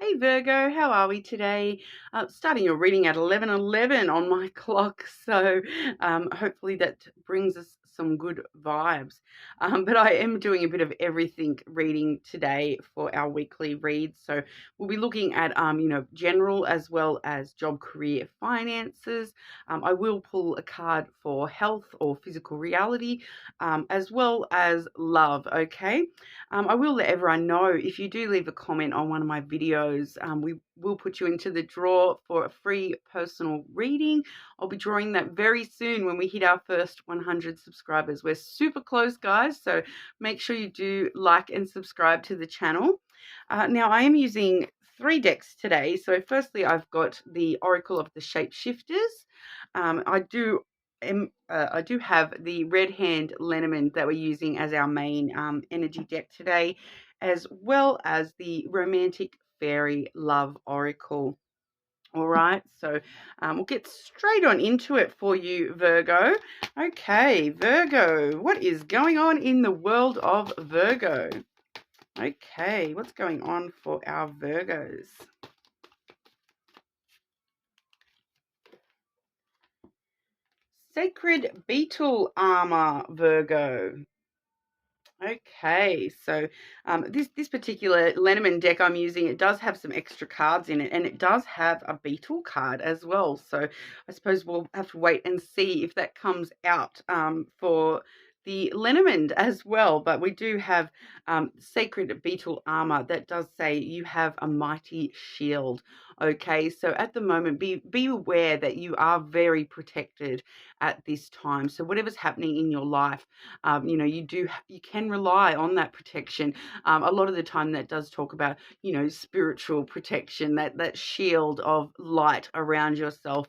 Hey Virgo, how are we today? Starting your reading at 11:11 on my clock, so hopefully that brings us some good vibes. But I am doing a bit of everything reading today for our weekly reads. So we'll be looking at general as well as job, career, finances. I will pull a card for health or physical reality, as well as love. Okay. I will let everyone know if you do leave a comment on one of my videos, we will put you into the draw for a free personal reading. I'll be drawing that very soon when we hit our first 100 subscribers. We're super close, guys, so make sure you do like and subscribe to the channel. Now, I am using 3 decks today. So firstly, I've got the Oracle of the Shapeshifters. I do have the Red Hand Lenormand that we're using as our main energy deck today, as well as the Romantic Fairy Love Oracle. All right, so we'll get straight on into it for you, Virgo. Okay, Virgo, what is going on in the world of Virgo? Okay, what's going on for our Virgos? Sacred Beetle Armor, Virgo. Okay, so this particular Lenormand deck I'm using, it does have some extra cards in it, and it does have a beetle card as well. So I suppose we'll have to wait and see if that comes out for the Lenormand as well. But we do have Sacred Beetle Armor that does say you have a mighty shield. Okay, so at the moment, be aware that you are very protected at this time. So whatever's happening in your life, you can rely on that protection. A lot of the time that does talk about, spiritual protection, that shield of light around yourself,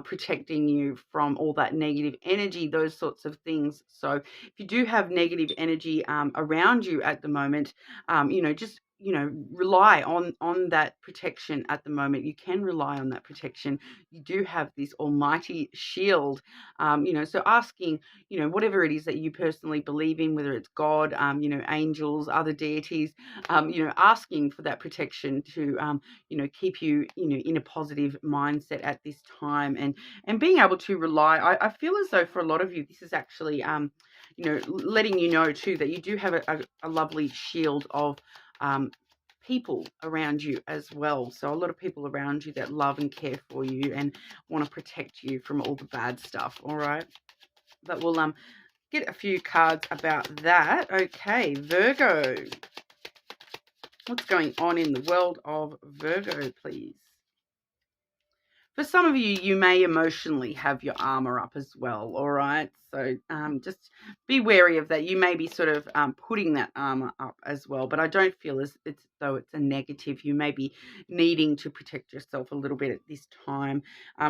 protecting you from all that negative energy, those sorts of things. So if you do have negative energy around you at the moment, just rely on that protection at the moment. You can rely on that protection. You do have this almighty shield, so asking, whatever it is that you personally believe in, whether it's God, angels, other deities, asking for that protection to, keep you, in a positive mindset at this time, and being able to rely. I feel as though for a lot of you, this is actually, letting you know too that you do have a lovely shield of people around you as well. So a lot of people around you that love and care for you and want to protect you from all the bad stuff. All right, but we'll get a few cards about that. Okay, Virgo, what's going on in the world of Virgo, please? For some of you, you may emotionally have your armor up as well, all right? So just be wary of that. You may be sort of putting that armor up as well, but I don't feel as though it's a negative. You may be needing to protect yourself a little bit at this time.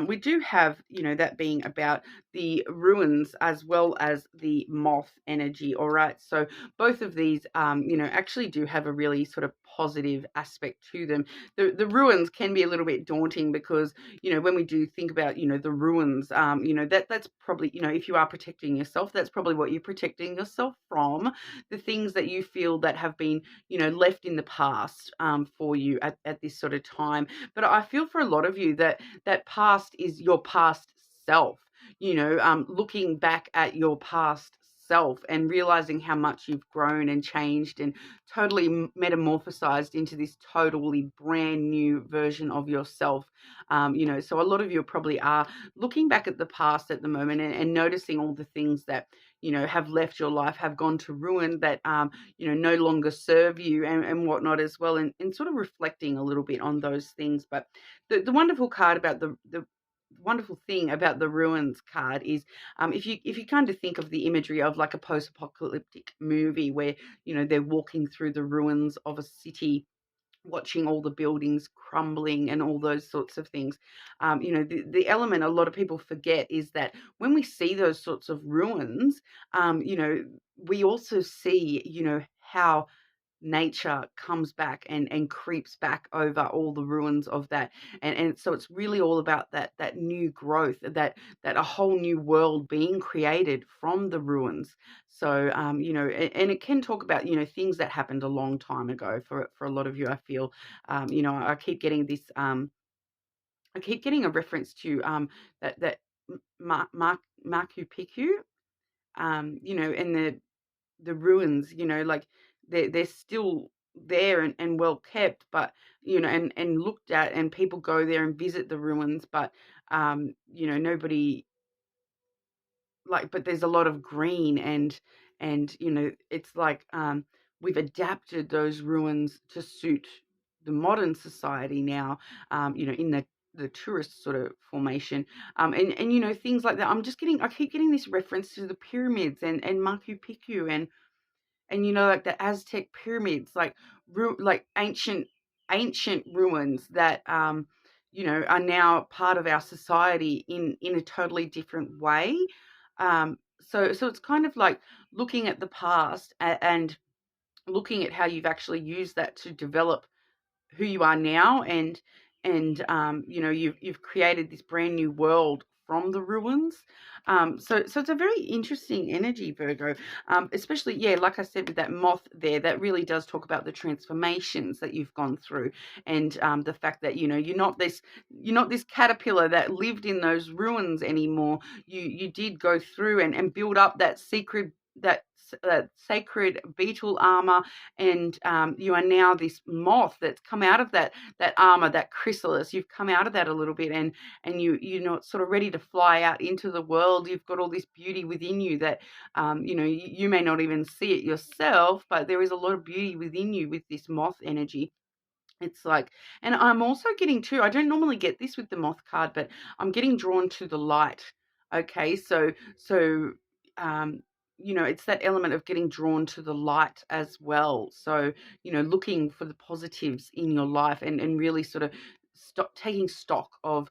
We do have, that being about the ruins as well as the moth energy, all right? So both of these, actually do have a really sort of positive aspect to them. The ruins can be a little bit daunting because, when we do think about, the ruins, that's probably, if you are protecting yourself, that's probably what you're protecting yourself from, the things that you feel that have been, left in the past for you at this sort of time. But I feel for a lot of you that past is your past self, looking back at your past self and realizing how much you've grown and changed and totally metamorphosized into this totally brand new version of yourself. So a lot of you probably are looking back at the past at the moment and noticing all the things that, have left your life, have gone to ruin, that, no longer serve you and whatnot as well, and sort of reflecting a little bit on those things. But the wonderful card about the wonderful thing about the ruins card is, if you kind of think of the imagery of like a post-apocalyptic movie where, they're walking through the ruins of a city, watching all the buildings crumbling and all those sorts of things. The element a lot of people forget is that when we see those sorts of ruins, we also see, how nature comes back and creeps back over all the ruins of that. And so it's really all about that new growth, that a whole new world being created from the ruins. So and it can talk about things that happened a long time ago for a lot of you. I feel I keep getting this I keep getting a reference to that Machu Picchu, and the ruins, like they're still there and well kept, but and looked at, and people go there and visit the ruins, but nobody, like, but there's a lot of green, and it's like we've adapted those ruins to suit the modern society now, in the tourist sort of formation, and things like that. I keep getting this reference to the pyramids and Machu Picchu, and like the Aztec pyramids, like like ancient ruins that are now part of our society in a totally different way. So it's kind of like looking at the past and looking at how you've actually used that to develop who you are now, and you've created this brand new world from the ruins. So it's a very interesting energy, Virgo. Especially, yeah, like I said, with that moth there, that really does talk about the transformations that you've gone through, and the fact that you're not this caterpillar that lived in those ruins anymore. You did go through and build up that sacred beetle armor, and you are now this moth that's come out of that armor, that chrysalis. You've come out of that a little bit, and you're sort of ready to fly out into the world. You've got all this beauty within you that you may not even see it yourself, but there is a lot of beauty within you with this moth energy. It's like, and I'm also getting too, I don't normally get this with the moth card, but I'm getting drawn to the light. Okay, so um it's that element of getting drawn to the light as well. So, looking for the positives in your life, and really sort of taking stock of,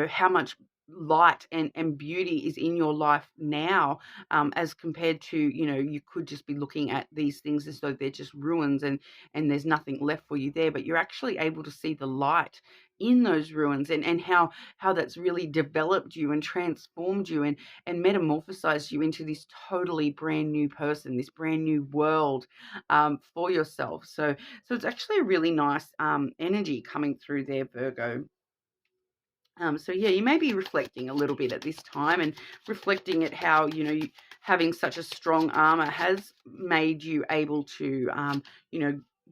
how much light and beauty is in your life now, as compared to, you could just be looking at these things as though they're just ruins, and there's nothing left for you there, but you're actually able to see the light in those ruins, and how that's really developed you and transformed you, and metamorphosized you into this totally brand new person, this brand new world, for yourself. So it's actually a really nice energy coming through there, Virgo. So yeah, you may be reflecting a little bit at this time, and reflecting at how having such a strong armor has made you able to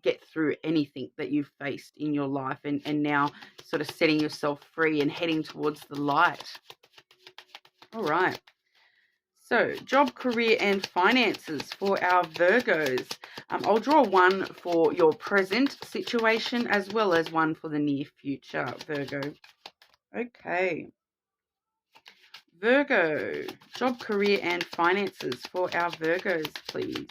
get through anything that you've faced in your life, and now sort of setting yourself free and heading towards the light. All right. So, job, career, and finances for our Virgos. I'll draw one for your present situation as well as one for the near future, Virgo. Okay. Virgo, job, career, and finances for our Virgos, please.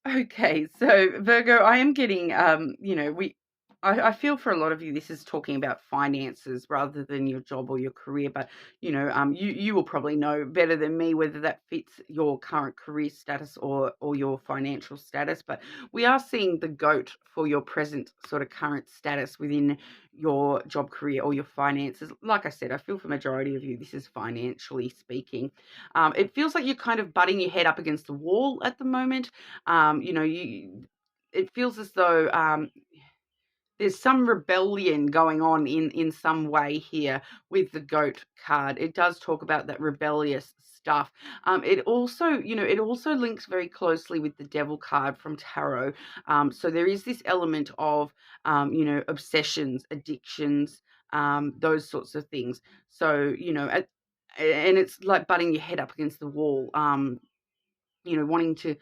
Okay, so Virgo, I am getting, I feel for a lot of you, this is talking about finances rather than your job or your career, but you will probably know better than me whether that fits your current career status or your financial status. But we are seeing the goat for your present sort of current status within your job, career, or your finances. Like I said, I feel for majority of you, this is financially speaking. It feels like you're kind of butting your head up against the wall at the moment. It feels as though there's some rebellion going on in some way here with the goat card. It does talk about that rebellious stuff. It also links very closely with the devil card from tarot. So there is this element of obsessions, addictions, those sorts of things. So and it's like butting your head up against the wall. Wanting to,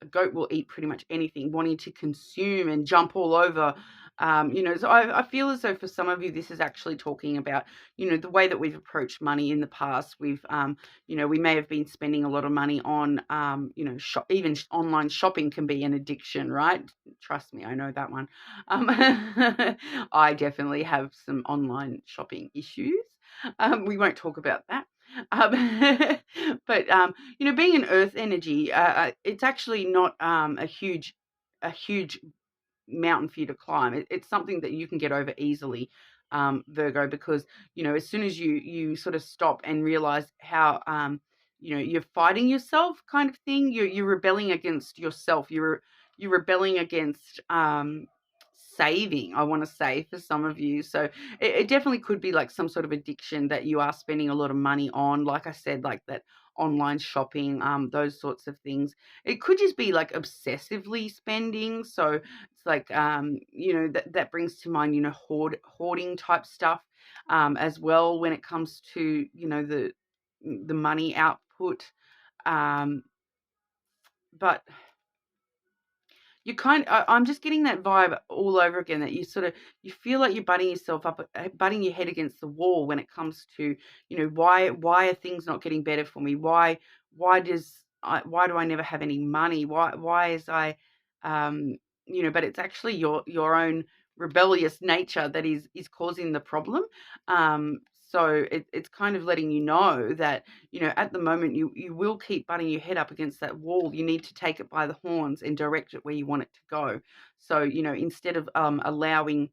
a goat will eat pretty much anything, wanting to consume and jump all over. So I feel as though for some of you, this is actually talking about, the way that we've approached money in the past. We may have been spending a lot of money on, even online shopping can be an addiction, right? Trust me, I know that one. I definitely have some online shopping issues. We won't talk about that. Um, but being an earth energy, it's actually not a huge mountain for you to climb. It's something that you can get over easily, Virgo, because as soon as you sort of stop and realize how you're fighting yourself, kind of thing. You're rebelling against yourself. You're rebelling against saving, I want to say, for some of you. So it definitely could be like some sort of addiction that you are spending a lot of money on, like I said, like that online shopping, those sorts of things. It could just be like obsessively spending. So it's like that brings to mind hoarding type stuff, as well, when it comes to the money output. um but I'm just getting that vibe all over again, that you feel like you're butting yourself up, butting your head against the wall when it comes to, why are things not getting better for me? Why do I never have any money? Why is I, but it's actually your own rebellious nature that is causing the problem. So it's kind of letting you know that, at the moment you will keep butting your head up against that wall. You need to take it by the horns and direct it where you want it to go. So, instead of allowing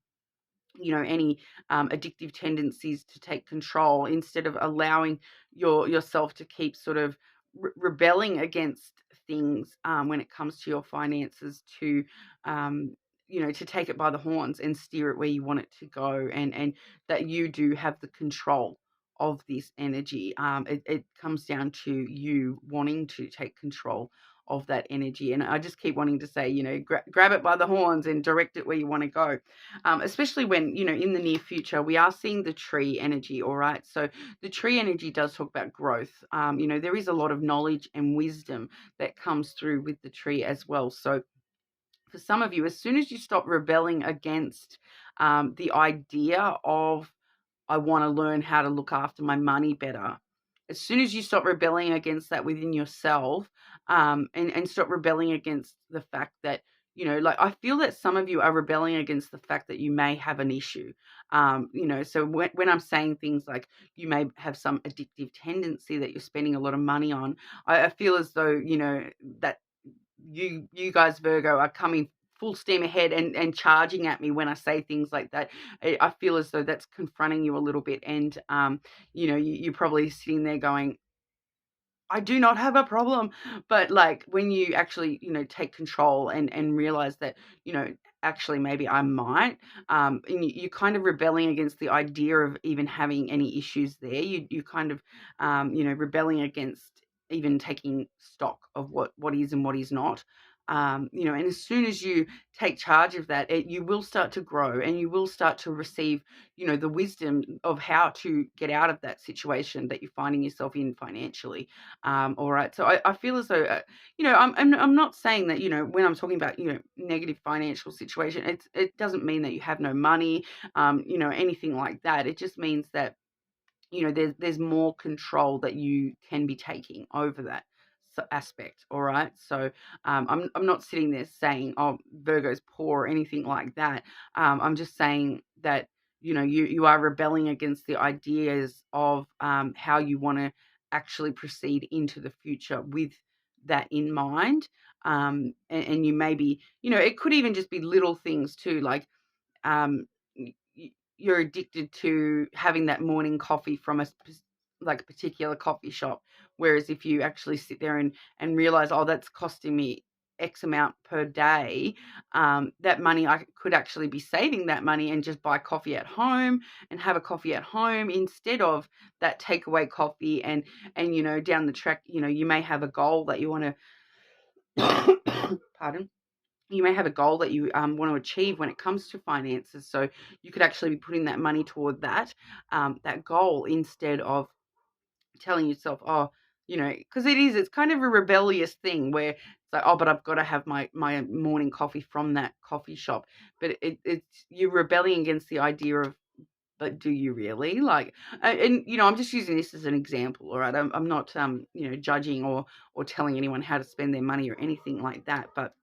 any addictive tendencies to take control, instead of allowing yourself to keep sort of rebelling against things, when it comes to your finances, to take it by the horns and steer it where you want it to go, and that you do have the control of this energy. It comes down to you wanting to take control of that energy. And I just keep wanting to say, grab it by the horns and direct it where you want to go. Especially when, in the near future, we are seeing the tree energy, all right? So the tree energy does talk about growth. There is a lot of knowledge and wisdom that comes through with the tree as well. So for some of you, as soon as you stop rebelling against the idea of, I want to learn how to look after my money better, as soon as you stop rebelling against that within yourself, and stop rebelling against the fact that, like, I feel that some of you are rebelling against the fact that you may have an issue. So when I'm saying things like you may have some addictive tendency that you're spending a lot of money on, I feel as though, that you guys, Virgo, are coming full steam ahead and charging at me when I say things like that. I feel as though that's confronting you a little bit, and you're probably sitting there going, I do not have a problem. But like, when you actually, take control and realize that, actually maybe I might, and you're kind of rebelling against the idea of even having any issues there. You kind of, rebelling against even taking stock of what is and what is not. And as soon as you take charge of that, you will start to grow, and you will start to receive, the wisdom of how to get out of that situation that you're finding yourself in financially. All right. So I feel as though, I'm not saying that, when I'm talking about, negative financial situation, it doesn't mean that you have no money, anything like that. It just means that, there's more control that you can be taking over that aspect. All right. So I'm not sitting there saying, oh, Virgo's poor or anything like that. I'm just saying that, you are rebelling against the ideas of how you want to actually proceed into the future with that in mind. And you maybe, it could even just be little things too, like, um, you're addicted to having that morning coffee from like a particular coffee shop. Whereas if you actually sit there and realize, oh, that's costing me X amount per day, that money, I could actually be saving that money and just buy coffee at home and have a coffee at home instead of that takeaway coffee. And down the track, you may have a goal that you want to, pardon, you may have a goal that you want to achieve when it comes to finances. So you could actually be putting that money toward that goal, instead of telling yourself, oh, because it's kind of a rebellious thing where it's like, oh, but I've got to have my morning coffee from that coffee shop. But it's you're rebelling against the idea of, but do you really? Like, and I'm just using this as an example, all right? I'm not judging or telling anyone how to spend their money or anything like that, but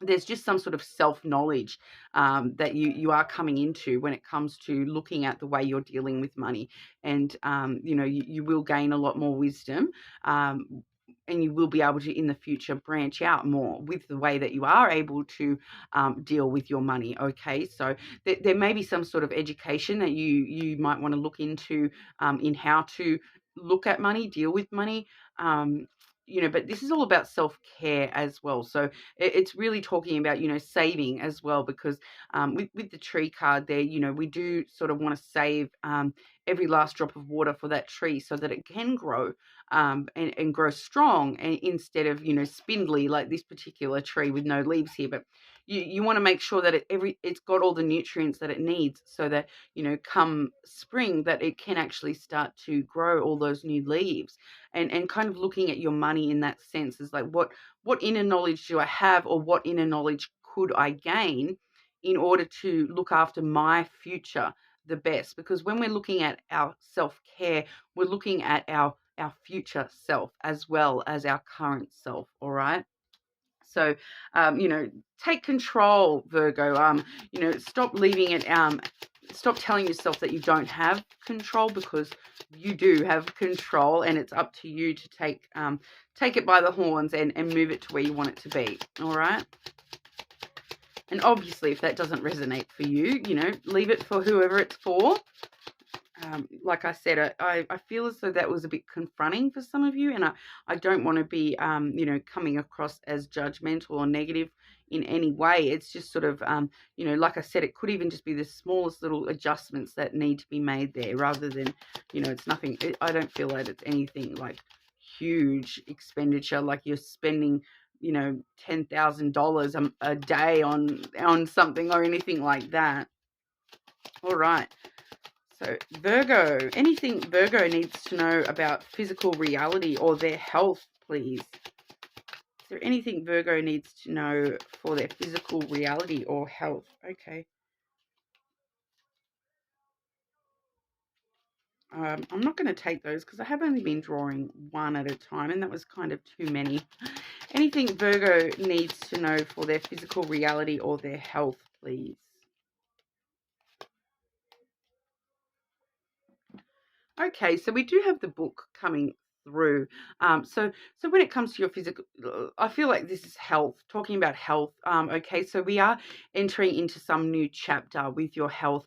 there's just some sort of self-knowledge that you are coming into when it comes to looking at the way you're dealing with money. And, you will gain a lot more wisdom, and you will be able to, in the future, branch out more with the way that you are able to deal with your money. Okay, so there may be some sort of education that you might want to look into in how to look at money, deal with money. But this is all about self-care as well. So it's really talking about, saving as well, because with the tree card there, we do sort of want to save every last drop of water for that tree so that it can grow and grow strong, and instead of, spindly like this particular tree with no leaves here. But you want to make sure that it's got all the nutrients that it needs, so that, come spring, that it can actually start to grow all those new leaves. And kind of looking at your money in that sense is like, what inner knowledge do I have, or what inner knowledge could I gain in order to look after my future the best? Because when we're looking at our self-care, we're looking at our future self as well as our current self. All right. So, take control, Virgo. Stop leaving it. Stop telling yourself that you don't have control, because you do have control, and it's up to you to take it by the horns and move it to where you want it to be. All right. And obviously, if that doesn't resonate for you, leave it for whoever it's for. Like I said, I feel as though that was a bit confronting for some of you, and I don't want to be, coming across as judgmental or negative in any way. It's just sort of, like I said, it could even just be the smallest little adjustments that need to be made there, rather than, it's nothing. I don't feel that it's anything like huge expenditure, like you're spending, $10,000 a day on something or anything like that. All right. So Virgo, anything Virgo needs to know about physical reality or their health, please? Is there anything Virgo needs to know for their physical reality or health? Okay. I'm not going to take those because I have only been drawing one at a time, and that was kind of too many. Anything Virgo needs to know for their physical reality or their health, please? Okay, so we do have the book coming through. So when it comes to your physical, I feel like this is health, talking about health. Okay, so we are entering into some new chapter with your health.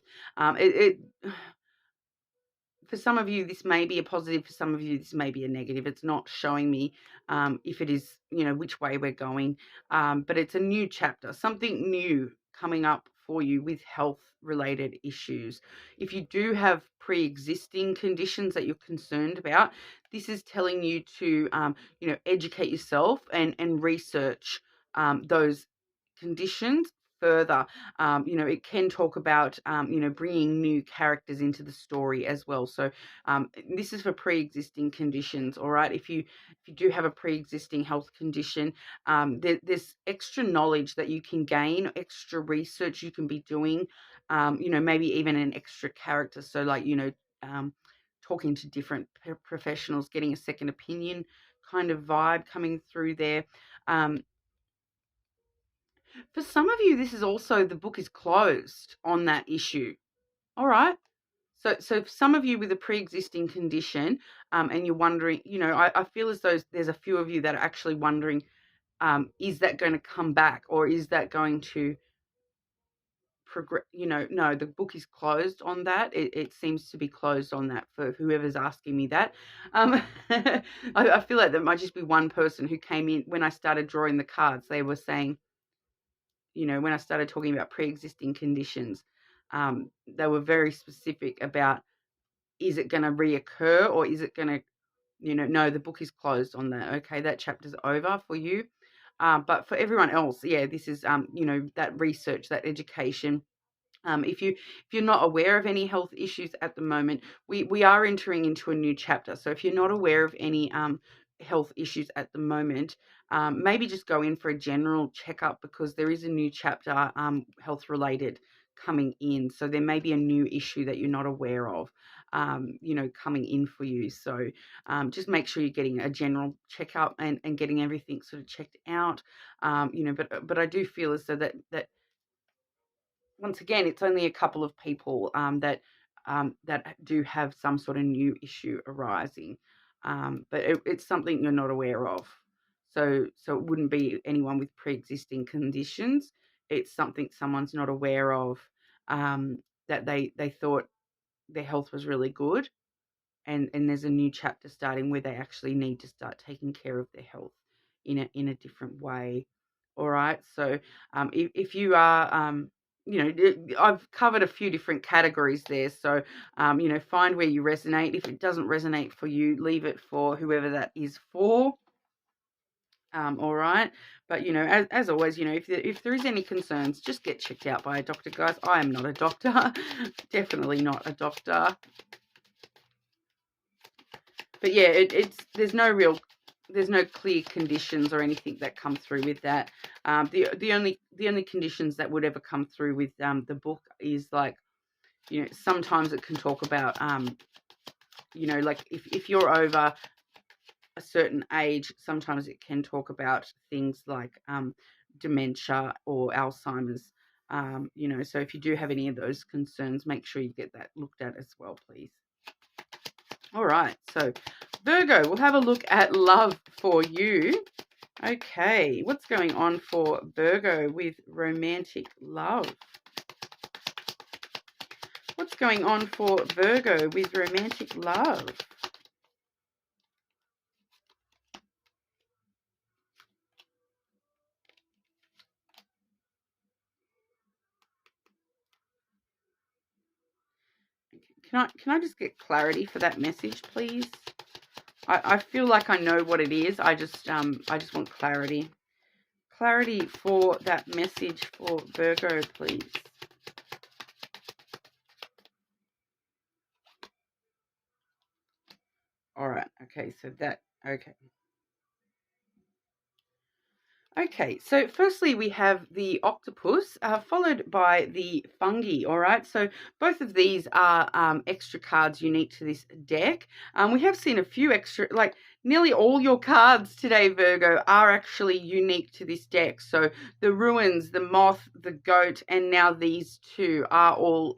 For some of you, this may be a positive. For some of you, this may be a negative. It's not showing me if it is, which way we're going. But it's a new chapter, something new coming up for you with health-related issues. If you do have pre-existing conditions that you're concerned about, this is telling you to, educate yourself and research those conditions further. It can talk about, bringing new characters into the story as well. So this is for pre-existing conditions. All right. If you do have a pre-existing health condition, there's extra knowledge that you can gain, extra research you can be doing, maybe even an extra character. So like, talking to different professionals, getting a second opinion kind of vibe coming through there. For some of you, this is also, the book is closed on that issue. All right. So for some of you with a pre-existing condition, and you're wondering, I feel as though there's a few of you that are actually wondering, is that going to come back, or is that going to progress? No, the book is closed on that. It seems to be closed on that for whoever's asking me that. I feel like there might just be one person who came in when I started drawing the cards. They were saying, when I started talking about pre-existing conditions, they were very specific about, is it going to reoccur, or is it going to, no, the book is closed on that. Okay, that chapter's over for you. But for everyone else, yeah, this is, that research, that education. If you're not aware of any health issues at the moment, we are entering into a new chapter. So if you're not aware of any health issues at the moment, maybe just go in for a general checkup, because there is a new chapter, health related, coming in. So there may be a new issue that you're not aware of. coming in for you. So just make sure you're getting a general checkup and getting everything sort of checked out. But I do feel as though that once again, it's only a couple of people that do have some sort of new issue arising, but it's something you're not aware of. So it wouldn't be anyone with pre-existing conditions. It's something someone's not aware of, that they thought their health was really good, and there's a new chapter starting where they actually need to start taking care of their health in a different way. All right. So if you are I've covered a few different categories there. So find where you resonate. If it doesn't resonate for you, leave it for whoever that is for. All right. But as always, if there is any concerns, just get checked out by a doctor, guys. I am not a doctor. Definitely not a doctor. But yeah, there's no clear conditions or anything that come through with that. The only conditions that would ever come through with the book is, like, sometimes it can talk about like if you're over a certain age, sometimes it can talk about things like dementia or Alzheimer's. So if you do have any of those concerns, make sure you get that looked at as well, please. All right, so Virgo, we'll have a look at love for you. Okay, what's going on for Virgo with romantic love? What's going on for Virgo with romantic love? Can I just get clarity for that message, please? I feel like I know what it is. I just want clarity. Clarity for that message for Virgo, please. All right. Okay. So that. Okay. Okay, so firstly we have the octopus, followed by the fungi, all right? So both of these are extra cards unique to this deck. We have seen a few extra, like nearly all your cards today, Virgo, are actually unique to this deck. So the ruins, the moth, the goat, and now these two are all,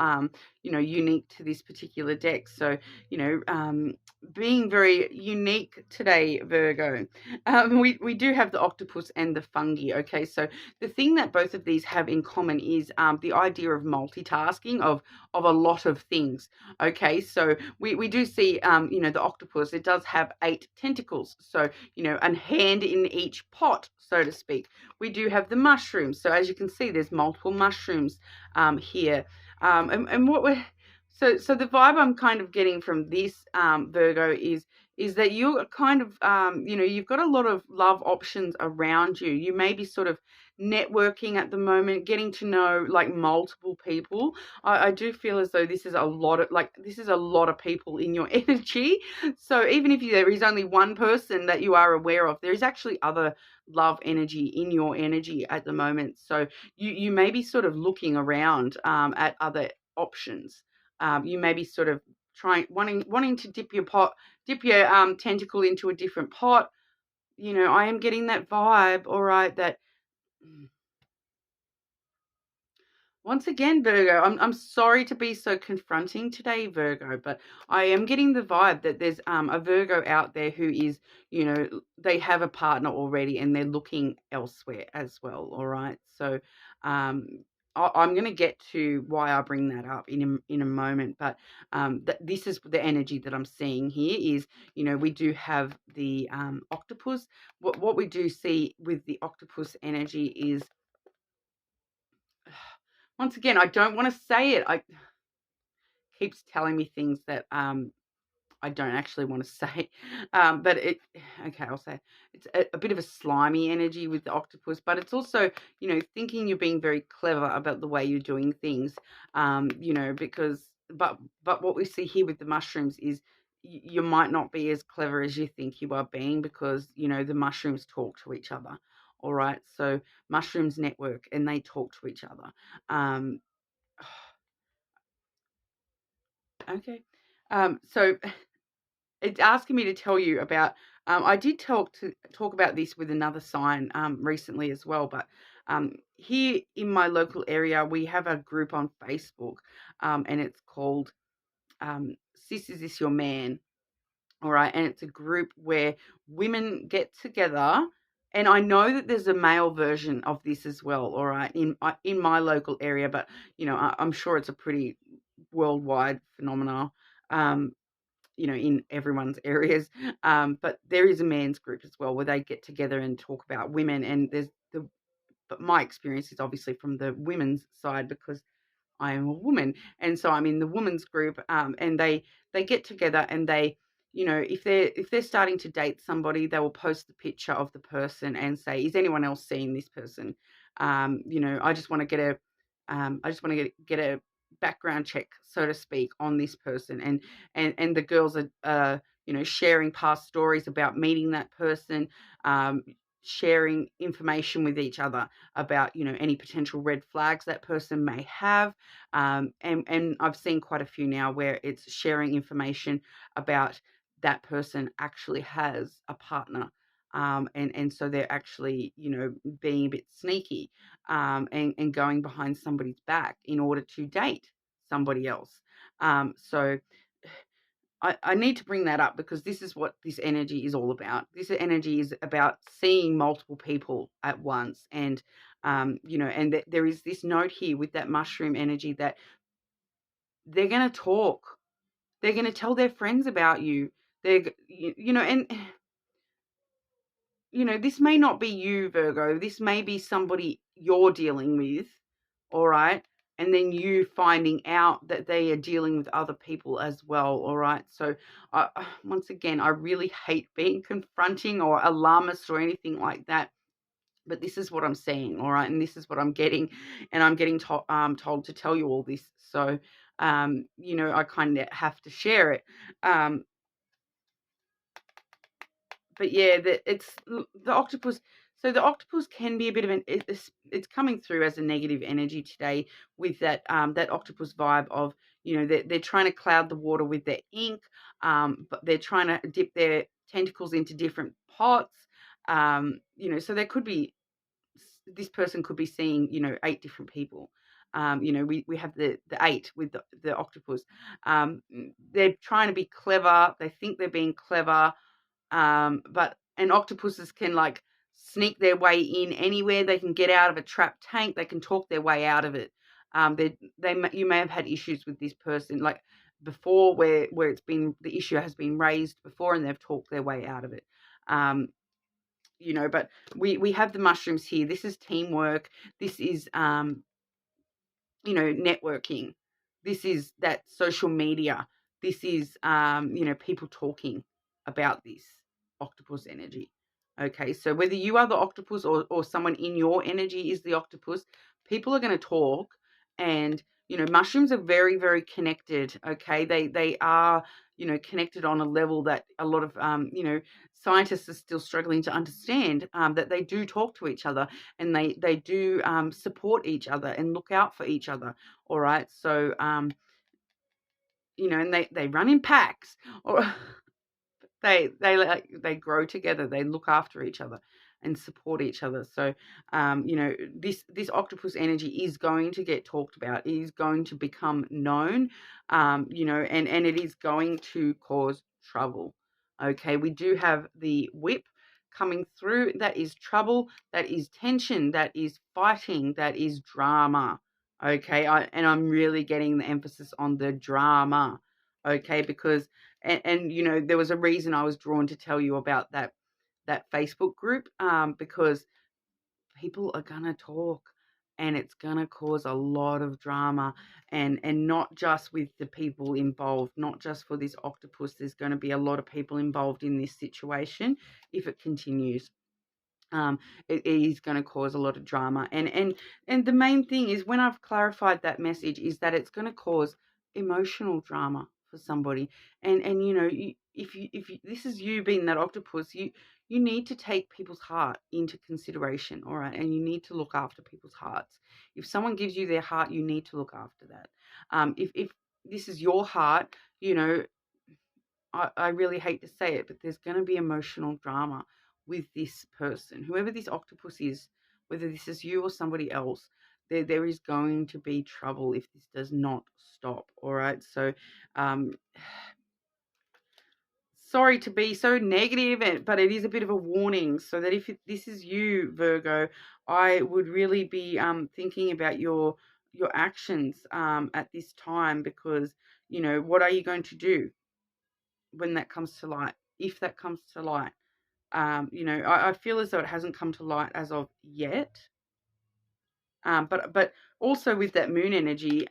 unique to this particular deck. So, being very unique today, Virgo. We do have the octopus and the fungi. Okay, so the thing that both of these have in common is the idea of multitasking of a lot of things. Okay, so we do see the octopus. It does have 8 tentacles, so a hand in each pot, so to speak. We do have the mushrooms. So as you can see, there's multiple mushrooms here, and what we're so the vibe I'm kind of getting from this, Virgo, is that you're kind of, you've got a lot of love options around you. You may be sort of networking at the moment, getting to know like multiple people. I do feel as though this is a lot of people in your energy. So even if there is only one person that you are aware of, there is actually other love energy in your energy at the moment. So you may be sort of looking around at other options. You may be sort of wanting to dip your tentacle into a different pot. I am getting that vibe, all right, that once again, Virgo, I'm sorry to be so confronting today, Virgo, but I am getting the vibe that there's a Virgo out there who is, they have a partner already and they're looking elsewhere as well. All right. So I'm going to get to why I bring that up in a moment, but this is the energy that I'm seeing here is, we do have the octopus. What we do see with the octopus energy is, once again, I don't want to say it. I keeps telling me things that I don't actually want to say. But I'll say it's a bit of a slimy energy with the octopus, but it's also, thinking you're being very clever about the way you're doing things. Because but what we see here with the mushrooms is you might not be as clever as you think you are being, because the mushrooms talk to each other. All right, so mushrooms network and they talk to each other. Um, Okay. So it's asking me to tell you about. I did talk about this with another sign recently as well, but here in my local area, we have a group on Facebook, and it's called "Sis, Is This Your Man?" All right, and it's a group where women get together, and I know that there's a male version of this as well. All right, in my local area, but I'm sure it's a pretty worldwide phenomena. Um, in everyone's areas. But there is a men's group as well where they get together and talk about women. And but my experience is obviously from the women's side because I am a woman, and so I'm in the women's group, and they get together and they, if they're starting to date somebody, they will post the picture of the person and say, "Is anyone else seeing this person?" I just want to get a background check, so to speak, on this person, and the girls are, sharing past stories about meeting that person, sharing information with each other about any potential red flags that person may have, and I've seen quite a few now where it's sharing information about that person actually has a partner, and so they're actually being a bit sneaky, and going behind somebody's back in order to date somebody else. So I need to bring that up because this is what this energy is all about. This energy is about seeing multiple people at once. And, there is this note here with that mushroom energy that they're going to talk. They're going to tell their friends about you. And, this may not be you, Virgo. This may be somebody you're dealing with, all right? And then you finding out that they are dealing with other people as well, all right? So, once again, I really hate being confronting or alarmist or anything like that. But this is what I'm seeing, all right? And this is what I'm getting. And I'm getting told to tell you all this. So, I kind of have to share it. But yeah, it's the octopus. So the octopus can be a bit of it's coming through as a negative energy today with that octopus vibe of they're trying to cloud the water with their ink, but they're trying to dip their tentacles into different pots, so there could be this person could be seeing 8 different people. We have the 8 with the octopus. They're trying to be clever. They think they're being clever. And octopuses can like sneak their way in anywhere. They can get out of a trapped tank. They can talk their way out of it. You may have had issues with this person like before, where the issue has been raised before, and they've talked their way out of it. But we have the mushrooms here. This is teamwork. This is networking. This is that social media. This is, people talking about this octopus energy. Okay, so whether you are the octopus or someone in your energy is the octopus, people are going to talk. And mushrooms are very, very connected. Okay, they are connected on a level that a lot of scientists are still struggling to understand, that they do talk to each other, and they do support each other and look out for each other. All right, so and they run in packs, or they grow together, they look after each other and support each other. So this octopus energy is going to get talked about, it is going to become known, and it is going to cause trouble. Okay, we do have the whip coming through. That is trouble, that is tension, that is fighting, that is drama. Okay, I'm really getting the emphasis on the drama. Okay, because there was a reason I was drawn to tell you about that Facebook group, because people are gonna talk, and it's gonna cause a lot of drama, and not just with the people involved, not just for this octopus. There's going to be a lot of people involved in this situation if it continues. It is going to cause a lot of drama, and the main thing is, when I've clarified that message, is that it's going to cause emotional drama for somebody. And if this is you being that octopus, you need to take people's heart into consideration, all right? And you need to look after people's hearts. If someone gives you their heart, you need to look after that. If this is your heart, I really hate to say it, but there's going to be emotional drama with this person, whoever this octopus is, whether this is you or somebody else. There is going to be trouble if this does not stop. All right. So, um, sorry to be so negative, but it is a bit of a warning, so that if this is you, Virgo, I would really be thinking about your actions at this time, because what are you going to do when that comes to light, if that comes to light. I feel as though it hasn't come to light as of yet, but also with that moon energy,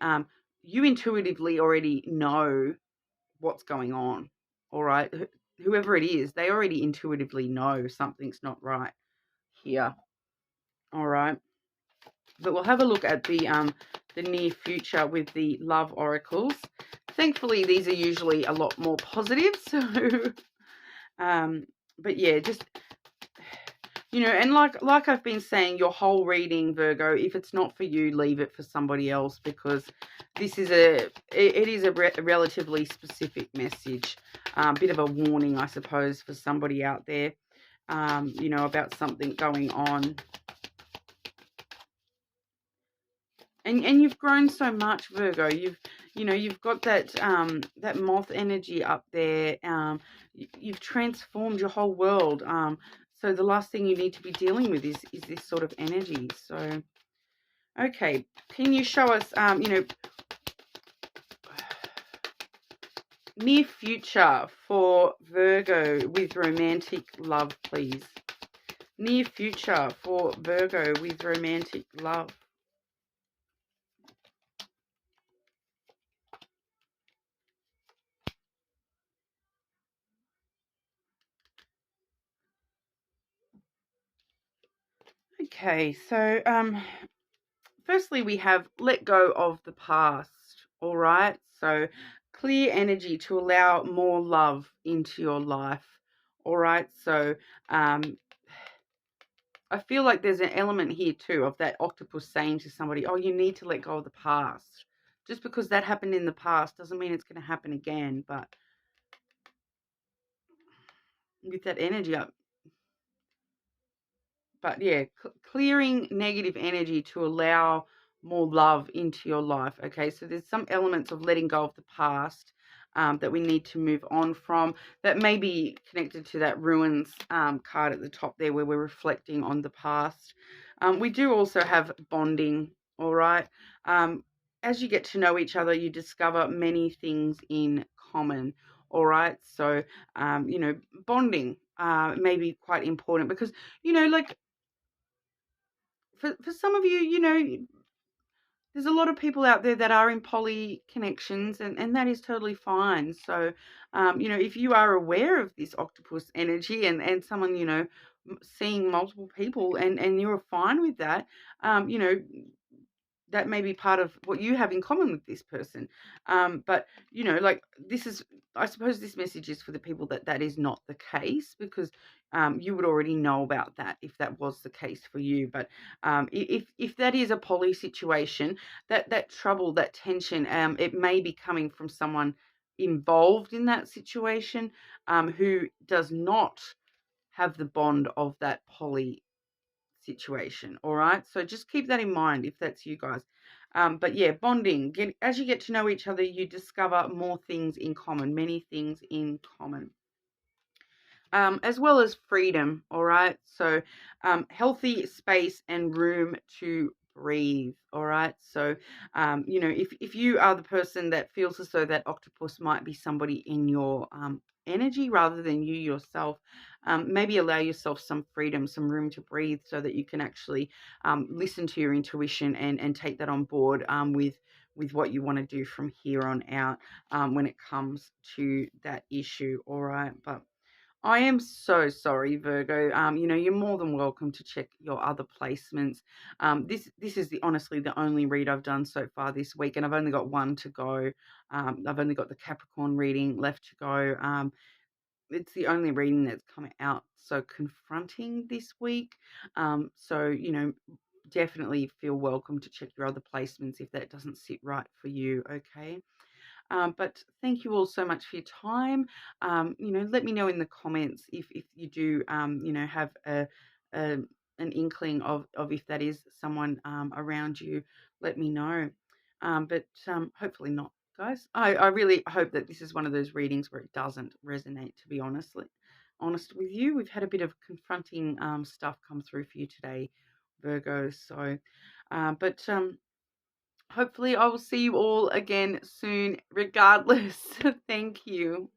you intuitively already know what's going on. All right. Whoever it is, they already intuitively know something's not right here. All right. But we'll have a look at the near future with the love oracles. Thankfully, these are usually a lot more positive. So, but yeah, just and like I've been saying, your whole reading, Virgo, if it's not for you, leave it for somebody else, because this is it is a relatively specific message, bit of a warning, I suppose, for somebody out there, about something going on. And you've grown so much, Virgo. You've got that moth energy up there. You've transformed your whole world. So the last thing you need to be dealing with is this sort of energy. So, okay, can you show us, near future for Virgo with romantic love, please? Near future for Virgo with romantic love. Okay, so firstly, we have let go of the past. All right. So clear energy to allow more love into your life. All right. So I feel like there's an element here too of that octopus saying to somebody, oh, you need to let go of the past. Just because that happened in the past doesn't mean it's going to happen again. But with that energy up, but yeah, clearing negative energy to allow more love into your life. Okay, so there's some elements of letting go of the past that we need to move on from, that may be connected to that ruins card at the top there, where we're reflecting on the past. We do also have bonding. All right. As you get to know each other, you discover many things in common. All right. So, bonding may be quite important, because, like, for some of you, there's a lot of people out there that are in poly connections, and that is totally fine. So, if you are aware of this octopus energy, and someone, seeing multiple people, and you're fine with that, that may be part of what you have in common with this person. But, like, this is, I suppose this message is for the people that is not the case, because you would already know about that if that was the case for you. But if that is a poly situation, that trouble, that tension, it may be coming from someone involved in that situation, who does not have the bond of that poly situation. All right. So just keep that in mind if that's you guys. But yeah, bonding. As you get to know each other, you discover more things in common, many things in common. As well as freedom. All right. So healthy space and room to breathe. All right. So, if you are the person that feels as though that octopus might be somebody in your energy rather than you yourself, maybe allow yourself some freedom, some room to breathe, so that you can actually listen to your intuition and take that on board with what you want to do from here on out, when it comes to that issue. All right. But I am so sorry, Virgo. You're more than welcome to check your other placements. This is honestly the only read I've done so far this week, and I've only got one to go. I've only got the Capricorn reading left to go. It's the only reading that's come out so confronting this week. So, definitely feel welcome to check your other placements if that doesn't sit right for you. Okay. But thank you all so much for your time. Let me know in the comments if you do, have a an inkling of if that is someone around you. Let me know. But hopefully not, guys. I really hope that this is one of those readings where it doesn't resonate. To be honest with you, we've had a bit of confronting stuff come through for you today, Virgo. So, but hopefully I will see you all again soon regardless. Thank you.